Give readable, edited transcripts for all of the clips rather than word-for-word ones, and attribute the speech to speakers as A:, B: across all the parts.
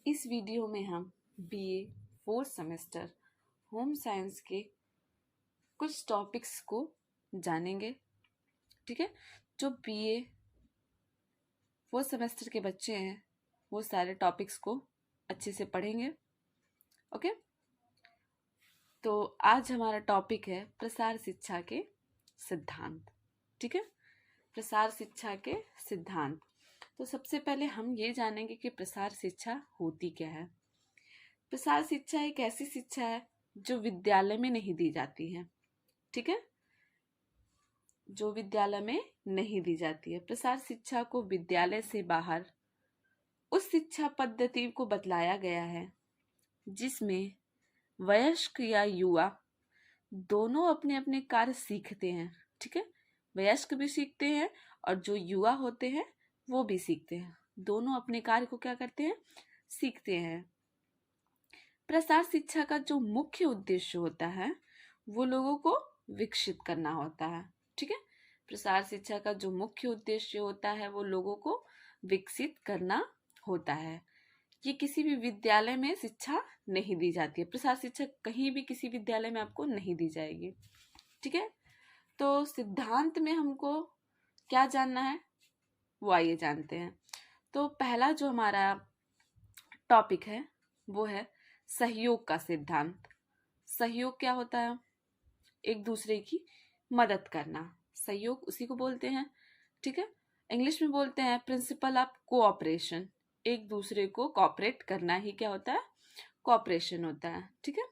A: इस वीडियो में हम BA fourth semester home science के कुछ टॉपिक्स को जानेंगे। ठीक है, जो बीए फोर्थ सेमेस्टर के बच्चे हैं वो सारे टॉपिक्स को अच्छे से पढ़ेंगे। ओके, तो आज हमारा टॉपिक है प्रसार शिक्षा के सिद्धांत। ठीक है, प्रसार शिक्षा के सिद्धांत। तो सबसे पहले हम ये जानेंगे कि प्रसार शिक्षा होती क्या है। प्रसार शिक्षा एक ऐसी शिक्षा है जो विद्यालय में नहीं दी जाती है। ठीक है, जो विद्यालय में नहीं दी जाती है। प्रसार शिक्षा को विद्यालय से बाहर उस शिक्षा पद्धति को बतलाया गया है जिसमें वयस्क या युवा दोनों अपने अपने कार्य सीखते हैं। ठीक है, वयस्क भी सीखते हैं और जो युवा होते हैं वो भी सीखते हैं। दोनों अपने कार्य को क्या करते हैं, सीखते हैं। प्रसार शिक्षा का जो मुख्य उद्देश्य होता है वो लोगों को विकसित करना होता है। ठीक है, प्रसार शिक्षा का जो मुख्य उद्देश्य होता है वो लोगों को विकसित करना होता है। ये किसी भी विद्यालय में शिक्षा नहीं दी जाती है। प्रसार शिक्षा कहीं भी किसी विद्यालय में आपको नहीं दी जाएगी। ठीक है, तो सिद्धांत में हमको क्या जानना है वो आइए जानते हैं। तो पहला जो हमारा टॉपिक है वो है सहयोग का सिद्धांत। सहयोग क्या होता है? एक दूसरे की मदद करना। सहयोग उसी को बोलते हैं। ठीक है, इंग्लिश में बोलते हैं प्रिंसिपल ऑफ कोऑपरेशन। एक दूसरे को कोऑपरेट करना ही क्या होता है, कोऑपरेशन होता है। ठीक है,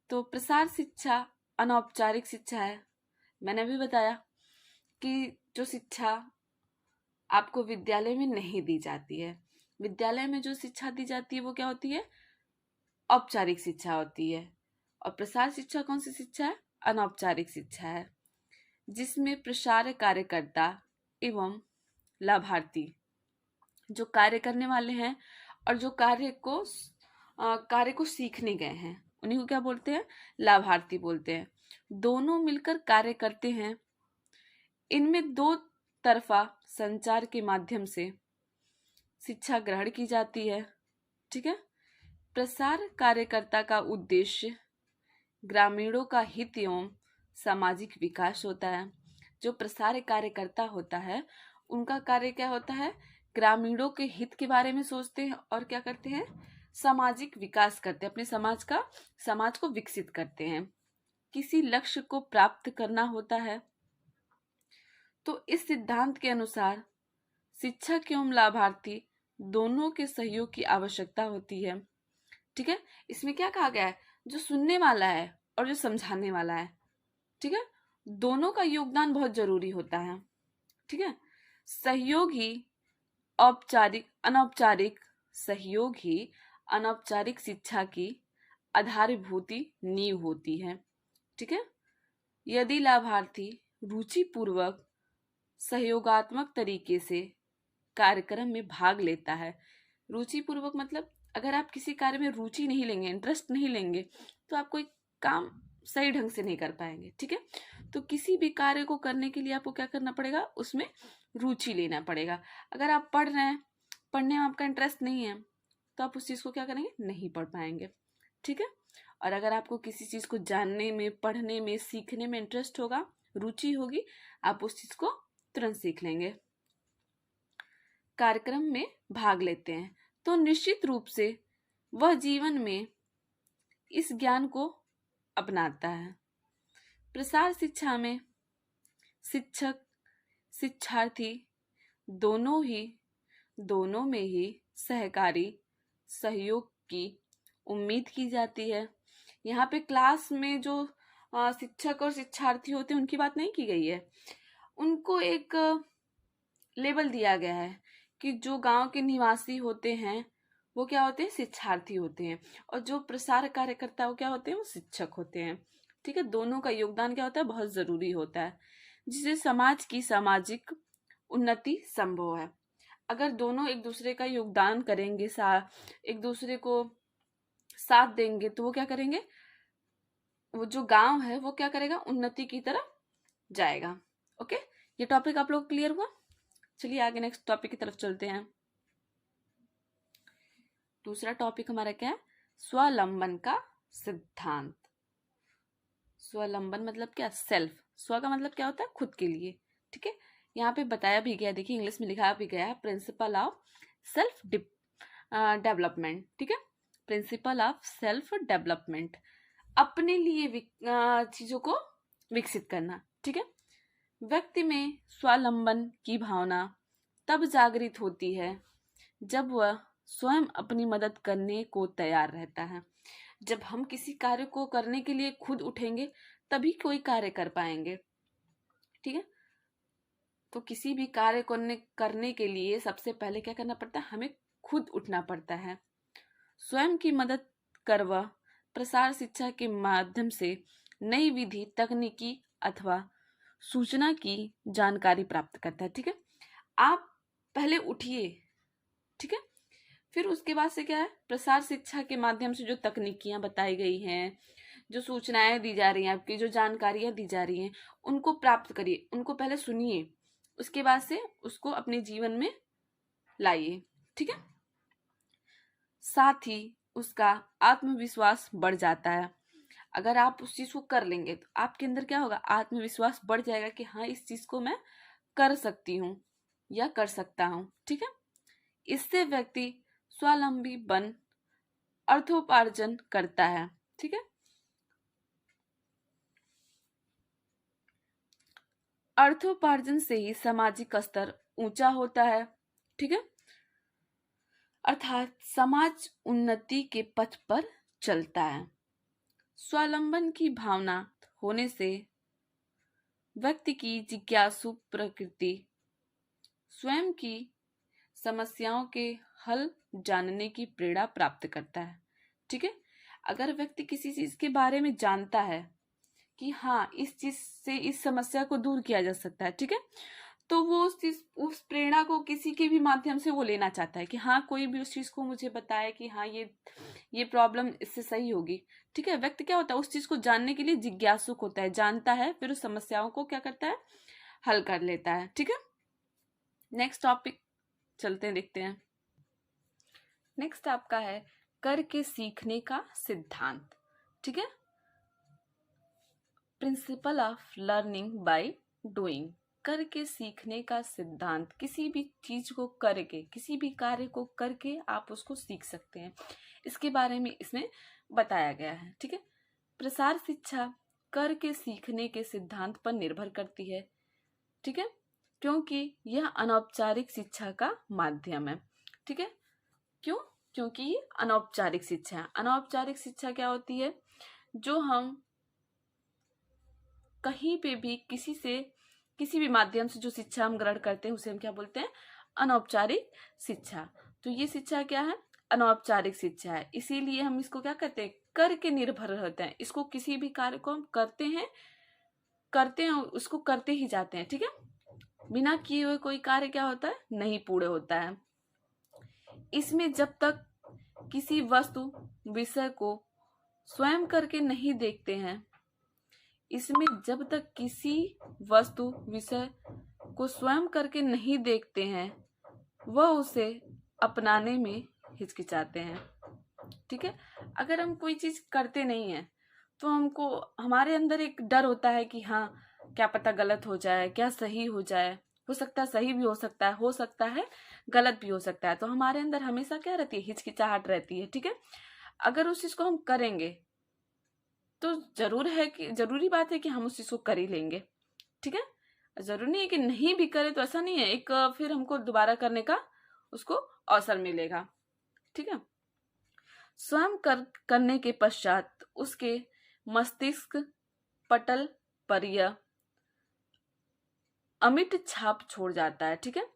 A: तो प्रसार शिक्षा अनौपचारिक शिक्षा है। मैंने अभी बताया कि जो शिक्षा आपको विद्यालय में नहीं दी जाती है। विद्यालय में जो शिक्षा दी जाती है वो क्या होती है, औपचारिक शिक्षा होती है। और प्रसार शिक्षा कौन सी शिक्षा है, अनौपचारिक शिक्षा है, जिसमें प्रसार कार्यकर्ता एवं लाभार्थी जो कार्य करने वाले हैं और जो कार्य को सीखने गए हैं उन्हीं को क्या बोलते हैं, लाभार्थी बोलते हैं। दोनों मिलकर कार्य करते हैं। इनमें दो तरफा संचार के माध्यम से शिक्षा ग्रहण की जाती है। ठीक है, प्रसार कार्यकर्ता का उद्देश्य ग्रामीणों का हित एवं सामाजिक विकास होता है। जो प्रसार कार्यकर्ता होता है उनका कार्य क्या होता है, ग्रामीणों के हित के बारे में सोचते हैं और क्या करते हैं, सामाजिक विकास करते हैं, अपने समाज को विकसित करते हैं। किसी लक्ष्य को प्राप्त करना होता है। तो इस सिद्धांत के अनुसार शिक्षक एवं लाभार्थी दोनों के सहयोग की आवश्यकता होती है। ठीक है, इसमें क्या कहा गया है, जो सुनने वाला है और जो समझाने वाला है, ठीक है, दोनों का योगदान बहुत जरूरी होता है। ठीक है, सहयोग ही अनौपचारिक शिक्षा की आधारभूत नींव होती है। ठीक है, यदि लाभार्थी रुचिपूर्वक सहयोगात्मक तरीके से कार्यक्रम में भाग लेता है। रुचिपूर्वक मतलब अगर आप किसी कार्य में रुचि नहीं लेंगे, इंटरेस्ट नहीं लेंगे, तो आप कोई काम सही ढंग से नहीं कर पाएंगे। ठीक है, तो किसी भी कार्य को करने के लिए आपको क्या करना पड़ेगा, उसमें रुचि लेना पड़ेगा। अगर आप पढ़ रहे हैं, पढ़ने में आपका इंटरेस्ट नहीं है, तो आप उस चीज़ को क्या करेंगे, नहीं पढ़ पाएंगे। ठीक है, और अगर आपको किसी चीज़ को जानने में, पढ़ने में, सीखने में इंटरेस्ट होगा, रुचि होगी, आप उस चीज़ को तुरंत सीख लेंगे। कार्यक्रम में भाग लेते हैं तो निश्चित रूप से वह जीवन में इस ज्ञान को अपनाता है। प्रसार शिक्षा में शिक्षक शिक्षार्थी दोनों में ही सहकारी सहयोग की उम्मीद की जाती है। यहाँ पे क्लास में जो शिक्षक और शिक्षार्थी होते हैं उनकी बात नहीं की गई है। उनको एक लेबल दिया गया है कि जो गांव के निवासी होते हैं वो क्या होते हैं, शिक्षार्थी होते हैं, और जो प्रसार कार्यकर्ता वो क्या होते हैं, वो शिक्षक होते हैं। ठीक है, दोनों का योगदान क्या होता है, बहुत जरूरी होता है, जिससे समाज की सामाजिक उन्नति संभव है। अगर दोनों एक दूसरे का योगदान करेंगे, एक दूसरे को साथ देंगे, तो वो क्या करेंगे, वो जो गांव है वो क्या करेगा, उन्नति की तरफ जाएगा। ओके, ये टॉपिक आप लोग क्लियर हुआ। चलिए आगे नेक्स्ट टॉपिक की तरफ चलते हैं। दूसरा टॉपिक हमारा क्या है? स्वावलंबन का सिद्धांत। स्वावलंबन मतलब क्या? सेल्फ। स्व का मतलब क्या होता है? खुद के लिए। ठीक है, यहाँ पे बताया भी गया, देखिए इंग्लिश में लिखा भी गया है, प्रिंसिपल ऑफ सेल्फ डेवलपमेंट। ठीक है, प्रिंसिपल ऑफ सेल्फ डेवलपमेंट, अपने लिए चीजों को विकसित करना। ठीक है, व्यक्ति में स्वावलंबन की भावना तब जागृत होती है जब वह स्वयं अपनी मदद करने को तैयार रहता है। जब हम किसी कार्य को करने के लिए खुद उठेंगे तभी कोई कार्य कर पाएंगे। ठीक है, तो किसी भी कार्य करने के लिए सबसे पहले क्या करना पड़ता है? हमें खुद उठना पड़ता है। स्वयं की मदद कर वह प्रसार शिक्षा के माध्यम से नई विधि, तकनीकी अथवा सूचना की जानकारी प्राप्त करता है। ठीक है, आप पहले उठिए। ठीक है, फिर उसके बाद से क्या है? प्रसार शिक्षा के माध्यम से जो तकनीकियां बताई गई हैं, जो सूचनाएं दी जा रही हैं, आपकी जो जानकारियां दी जा रही हैं, उनको प्राप्त करिए, उनको पहले सुनिए, उसके बाद से उसको अपने जीवन में लाइए। ठीक है, साथ ही उसका आत्मविश्वास बढ़ जाता है। अगर आप उस चीज को कर लेंगे तो आपके अंदर क्या होगा? आत्मविश्वास बढ़ जाएगा कि हाँ, इस चीज को मैं कर सकती हूँ या कर सकता हूँ। ठीक है, इससे व्यक्ति स्वावलंबी बन अर्थोपार्जन करता है। ठीक है, अर्थोपार्जन से ही सामाजिक स्तर ऊंचा होता है। ठीक है, अर्थात समाज उन्नति के पथ पर चलता है। स्वावलंबन की भावना होने से व्यक्ति की जिज्ञासु प्रकृति स्वयं की समस्याओं के हल जानने की प्रेरणा प्राप्त करता है। ठीक है, अगर व्यक्ति किसी चीज के बारे में जानता है कि हाँ, इस चीज से इस समस्या को दूर किया जा सकता है, ठीक है, तो वो उस प्रेरणा को किसी के भी माध्यम से वो लेना चाहता है कि हाँ, कोई भी उस चीज को मुझे बताए कि हाँ, ये प्रॉब्लम इससे सही होगी। ठीक है, व्यक्ति क्या होता है? उस चीज को जानने के लिए जिज्ञासुक होता है, जानता है, फिर उस समस्याओं को क्या करता है? हल कर लेता है। ठीक है, नेक्स्ट टॉपिक चलते हैं, देखते हैं। नेक्स्ट आपका है करके सीखने का सिद्धांत। ठीक है, principle of learning by doing, करके सीखने का सिद्धांत। किसी भी चीज को करके, किसी भी कार्य को करके आप उसको सीख सकते हैं, इसके बारे में इसमें बताया गया है। ठीक है, प्रसार शिक्षा करके सीखने के सिद्धांत पर निर्भर करती है। ठीक है, क्योंकि यह अनौपचारिक शिक्षा का माध्यम है। ठीक है, क्यों? क्योंकि ये अनौपचारिक शिक्षा है। अनौपचारिक शिक्षा क्या होती है? जो हम कहीं पे भी किसी भी माध्यम से जो शिक्षा हम ग्रहण करते हैं उसे हम क्या बोलते हैं? अनौपचारिक शिक्षा। तो ये शिक्षा क्या है? अनौपचारिक शिक्षा है। इसीलिए हम इसको क्या कहते हैं? करके निर्भर रहते हैं। इसको किसी भी कार्य को हम करते हैं उसको करते ही जाते हैं। ठीक है, बिना किए हुए कोई कार्य क्या होता है? नहीं पूर्ण होता है। इसमें जब तक किसी वस्तु विषय को स्वयं करके नहीं देखते हैं, इसमें जब तक किसी वस्तु विषय को स्वयं करके नहीं देखते हैं, वह उसे अपनाने में हिचकिचाते हैं। ठीक है, अगर हम कोई चीज करते नहीं है तो हमारे अंदर एक डर होता है कि हाँ, क्या पता गलत हो जाए, क्या सही हो जाए, हो सकता है सही भी हो सकता है गलत भी हो सकता है। तो हमारे अंदर हमेशा क्या रहती है? हिचकिचाहट रहती है। ठीक है, अगर उस चीज को हम करेंगे तो जरूरी बात है कि हम उस चीज को कर ही लेंगे। ठीक है, जरूरी नहीं है कि नहीं भी करें, तो ऐसा नहीं है, एक फिर हमको दोबारा करने का उसको अवसर मिलेगा। ठीक है, स्वयं करने के पश्चात उसके मस्तिष्क पटल पर यह अमिट छाप छोड़ जाता है। ठीक है,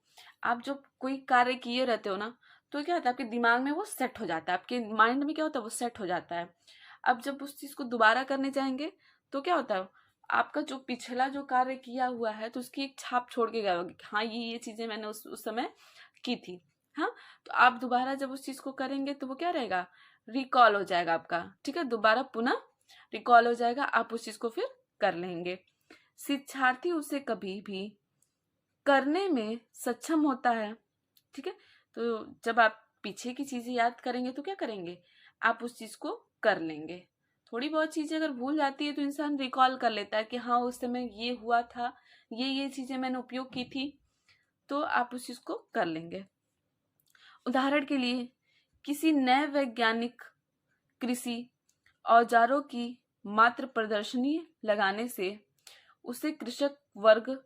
A: आप जब कोई कार्य किए रहते हो ना, तो क्या होता है? आपके दिमाग में वो सेट हो जाता है, आपके माइंड में क्या होता है? वो सेट हो जाता है। अब जब उस चीज को दोबारा करने जाएंगे तो क्या होता है? आपका जो पिछला जो कार्य किया हुआ है तो उसकी एक छाप छोड़ के गए होगी, हाँ, ये चीजें मैंने उस समय की थी। हाँ, तो आप दोबारा जब उस चीज को करेंगे तो वो क्या रहेगा? रिकॉल हो जाएगा आपका। ठीक है, दोबारा पुनः रिकॉल हो जाएगा, आप उस चीज को फिर कर लेंगे। शिक्षार्थी उसे कभी भी करने में सक्षम होता है। ठीक है, तो जब आप पीछे की चीजें याद करेंगे तो क्या करेंगे, आप उस चीज को कर लेंगे। थोड़ी बहुत चीजें अगर भूल जाती है तो इंसान रिकॉल कर लेता है कि हाँ उस समय ये हुआ था, ये चीजें मैंने उपयोग की थी, तो आप उस चीज को कर लेंगे। उदाहरण के लिए किसी नए वैज्ञानिक कृषि औजारों की मात्र प्रदर्शनी लगाने से उसे कृषक वर्ग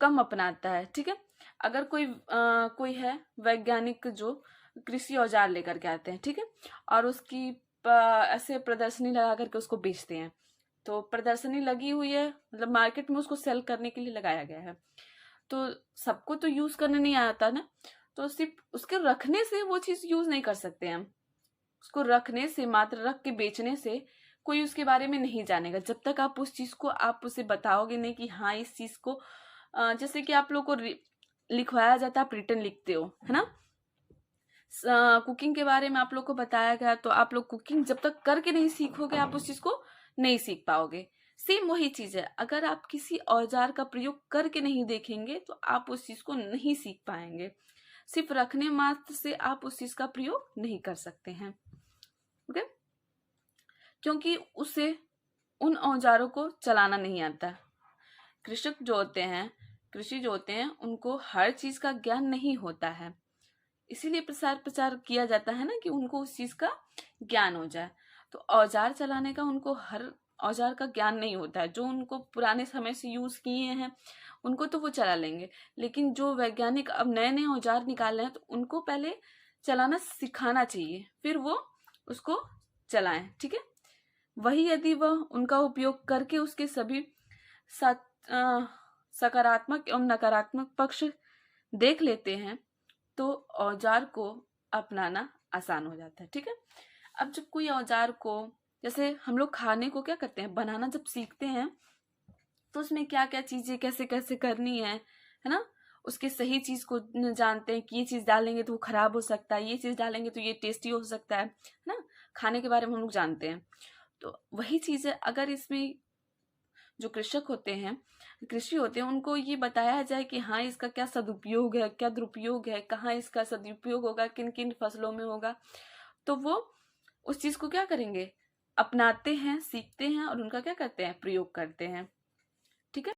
A: कम अपनाता है। ठीक है, अगर कोई है वैज्ञानिक जो कृषि औजार लेकर के आते हैं, ठीक है, और उसकी ऐसे प्रदर्शनी लगा करके उसको बेचते हैं, तो प्रदर्शनी लगी हुई है मतलब मार्केट में उसको सेल करने के लिए लगाया गया है, तो सबको तो यूज करने नहीं आता ना, तो सिर्फ उसके रखने से वो चीज यूज नहीं कर सकते हम। उसको रखने से, मात्र रख के बेचने से कोई उसके बारे में नहीं जानेगा जब तक आप उस चीज को आप उसे बताओगे नहीं कि हाँ इस चीज को जैसे कि आप लोग को लिखवाया जाता है, आप रिटर्न लिखते हो, है ना। कुकिंग के बारे में आप लोग को बताया गया, तो आप लोग कुकिंग जब तक करके नहीं सीखोगे आप उस चीज को नहीं सीख पाओगे। सेम वही चीज है, अगर आप किसी औजार का प्रयोग करके नहीं देखेंगे तो आप उस चीज को नहीं सीख पाएंगे। सिर्फ रखने मात्र से आप उस चीज का प्रयोग नहीं कर सकते हैं। ओके, क्योंकि उसे उन औजारों को चलाना नहीं आता। कृषक जो होते हैं, कृषि जो होते हैं, उनको हर चीज का ज्ञान नहीं होता है, इसीलिए प्रसार प्रचार किया जाता है ना कि उनको उस चीज का ज्ञान हो जाए। तो औजार चलाने का उनको हर औजार का ज्ञान नहीं होता है, जो उनको पुराने समय से यूज किए हैं उनको तो वो चला लेंगे, लेकिन जो वैज्ञानिक अब नए नए औजार निकाल रहे हैं तो उनको पहले चलाना सिखाना चाहिए, फिर वो उसको चलाएं। ठीक है, वही यदि वह उनका उपयोग करके उसके सभी सकारात्मक एवं नकारात्मक पक्ष देख लेते हैं तो औजार को अपनाना आसान हो जाता है। ठीक है, अब जब कोई औजार को, जैसे हम लोग खाने को क्या करते हैं, बनाना जब सीखते हैं तो उसमें क्या क्या चीजें कैसे कैसे करनी है ना, उसके सही चीज को जानते हैं कि ये चीज डालेंगे तो वो खराब हो सकता है, ये चीज डालेंगे तो ये टेस्टी हो सकता है ना। खाने के बारे में हम लोग जानते हैं, तो वही चीज है, अगर इसमें जो कृषक होते हैं, कृषि होते हैं, उनको ये बताया जाए कि हाँ इसका क्या सदुपयोग है, क्या दुरुपयोग है, कहाँ इसका सदुपयोग होगा, किन किन फसलों में होगा, तो वो उस चीज को क्या करेंगे, अपनाते हैं, सीखते हैं और उनका क्या करते हैं, प्रयोग करते हैं। ठीक है।